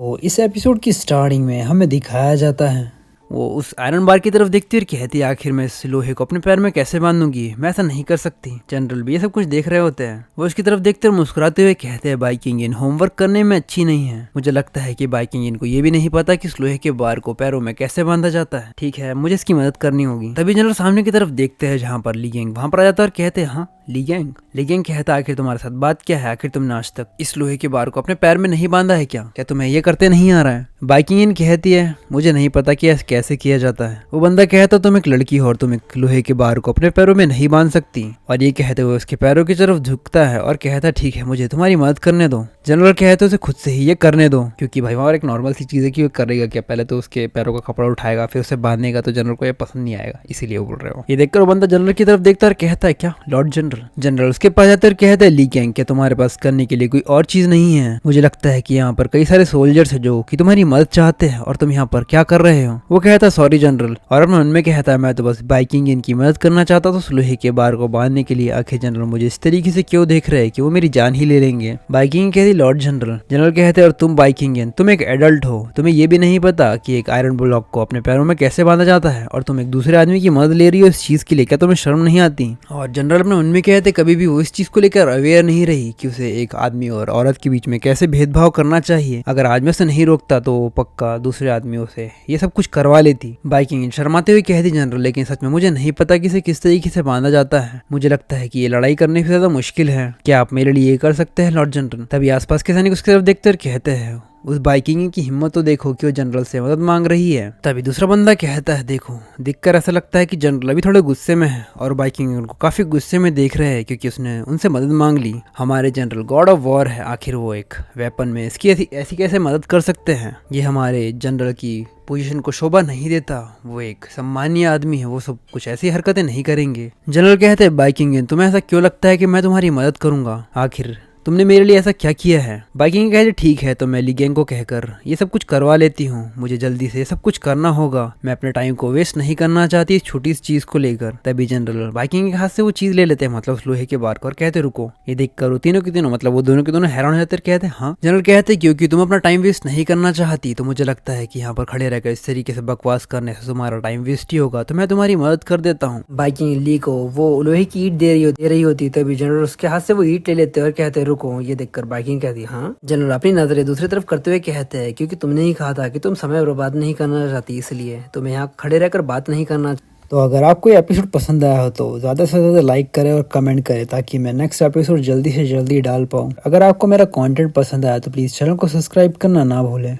तो इस एपिसोड की स्टार्टिंग में हमें दिखाया जाता है वो उस आयरन बार की तरफ देखती और कहती है, आखिर मैं इस लोहे को अपने पैर में कैसे बांधूंगी, मैं ऐसा नहीं कर सकती। जनरल भी ये सब कुछ देख रहे होते हैं। वो उसकी तरफ देखते और मुस्कुराते हुए कहते हैं, बाइकिंग इन होमवर्क करने में अच्छी नहीं है। मुझे लगता है कि बाइकिंग इन को ये भी नहीं पता कि इस लोहे के बार को पैरों में कैसे बांधा जाता है। ठीक है, मुझे इसकी मदद करनी होगी। तभी जनरल सामने की तरफ देखते हैं जहाँ पर ली गैंग वहां पर आ जाता है और कहते हैं, हाँ ली गैंग कहता, आखिर तुम्हारे साथ बात क्या है? आखिर तुमने आज तक इस लोहे के बार को अपने पैर में नहीं बांधा है क्या तुम्हें ये करते नहीं आ रहा है? बाइकिंग इन कहती है, मुझे नहीं पता कि ऐसा कैसे किया जाता है। वो बंदा कहता, तुम एक लड़की हो और तुम एक लोहे के बार को अपने पैरों में नहीं बांध सकती। और ये कहते हुए उसके पैरों की तरफ झुकता है और कहता, ठीक है मुझे तुम्हारी मदद करने दो। जनरल कहते उसे खुद से ही ये करने दो, क्योंकि भाई वहां एक नॉर्मल सी चीज है कि वो करेगा क्या, पहले तो उसके पैरों का कपड़ा उठाएगा फिर उसे बांधेगा, तो जनरल को ये पसंद नहीं आएगा, इसीलिए वो बोल रहे हो। ये देखकर वो बंदा जनरल की तरफ देखता और कहता है, क्या लॉर्ड जनरल? जनरल उसके पास जाते और कहता है, ली गैंग क्या तुम्हारे पास करने के लिए कोई और चीज नहीं है? मुझे लगता है कि यहाँ पर कई सारे सोल्जर्स है जो कि तुम्हारी मदद चाहते हैं और तुम यहाँ पर क्या कर रहे हो? वो कहता है, सॉरी जनरल। और अपने मन में कहता है, मैं तो बस बाइकिंग इनकी मदद करना चाहता था उस लोहे के बार को बांधने के लिए। आखिर जनरल मुझे इस तरीके से क्यों देख रहे हैं कि वो मेरी जान ही ले लेंगे? बाइकिंग कहती, लॉर्ड जनरल। जनरल कहते हैं, और तुम बाइकिंग इन, तुम एक एडल्ट हो, तुम्हें ये भी नहीं पता कि एक आयरन ब्लॉक को अपने पैरों में कैसे बांधा जाता है, और तुम एक दूसरे आदमी की मदद ले रही हो इस चीज के लिए, क्या तुम्हें शर्म नहीं आती? और जनरल अपने मन में कहते, कभी भी वो इस चीज को लेकर अवेयर नहीं रही कि उसे एक आदमी और औरत के बीच में कैसे भेदभाव करना चाहिए। अगर आज मैं उसे नहीं रोकता तो पक्का दूसरे आदमियों से ये सब कुछ करवा लेती। बाइकिंग इन शर्माते हुए कहती, जनरल लेकिन सच में मुझे नहीं पता कि इसे किस तरीके से बांधा जाता है। मुझे लगता है कि ये लड़ाई करने से ज्यादा मुश्किल है। क्या आप मेरे लिए ये कर सकते हैं लॉर्ड जनरल? तभी आसपास के सैनिक उसकी तरफ देखते और कहते हैं, उस बाइकिंग की हिम्मत तो देखो कि वो जनरल से मदद मांग रही है। तभी दूसरा बंदा कहता है, देखो दिखकर ऐसा लगता है कि जनरल अभी थोड़े गुस्से में है, और बाइकिंग उनको काफी गुस्से में देख रहे हैं क्योंकि उसने उनसे मदद मांग ली। हमारे जनरल गॉड ऑफ वॉर है, आखिर वो एक वेपन में इसकी ऐसी कैसे मदद कर सकते हैं? ये हमारे जनरल की पोजीशन को शोभा नहीं देता। वो एक सम्मानीय आदमी है, वो सब कुछ ऐसी हरकतें नहीं करेंगे। जनरल कहते हैं, बाइकिंग इन तुम्हें ऐसा क्यों लगता है कि मैं तुम्हारी मदद करूंगा? आखिर तुमने मेरे लिए ऐसा क्या किया है? बाइकिंग कहते, ठीक है तो मैं ली गैंग को कहकर ये सब कुछ करवा लेती हूँ, मुझे जल्दी से ये सब कुछ करना होगा, मैं अपने टाइम को वेस्ट नहीं करना चाहती इस छोटी सी चीज को लेकर। तभी जनरल बाइकिंग के हाथ से वो चीज ले लेते हैं, मतलब उस लोहे के बार को, और कहते, रुको। ये देखकर वो तीनों के तीनों, मतलब वो दोनों के दोनों हैरान हो जाते, कहते हाँ। जनरल कहते, क्योंकि तुम अपना टाइम वेस्ट नहीं करना चाहती, तो मुझे लगता है कि यहाँ पर खड़े रहकर इस तरीके से बकवास करने से तुम्हारा टाइम वेस्ट ही होगा, तो मैं तुम्हारी मदद कर देता हूँ। बाइकिंग ली को वो लोहे की ईट दे रही होती, तभी जनरल उसके हाथ से वो ईट ले लेते और कहते, रुको। ये देखकर बाइकिंग कहती, हाँ। जनरल अपनी नजरें दूसरी तरफ करते हुए कहते हैं, क्योंकि तुमने ही कहा था कि तुम समय बर्बाद नहीं करना चाहती, इसलिए तुम्हें यहाँ खड़े रहकर बात नहीं करना। तो अगर आपको ये एपिसोड पसंद आया हो तो ज़्यादा से ज़्यादा लाइक करें और कमेंट करें ताकि मैं नेक्स्ट एपिसोड जल्दी से जल्दी डाल पाऊँ। अगर आपको मेरा कंटेंट पसंद आया तो प्लीज़ चैनल को सब्सक्राइब करना ना भूलें।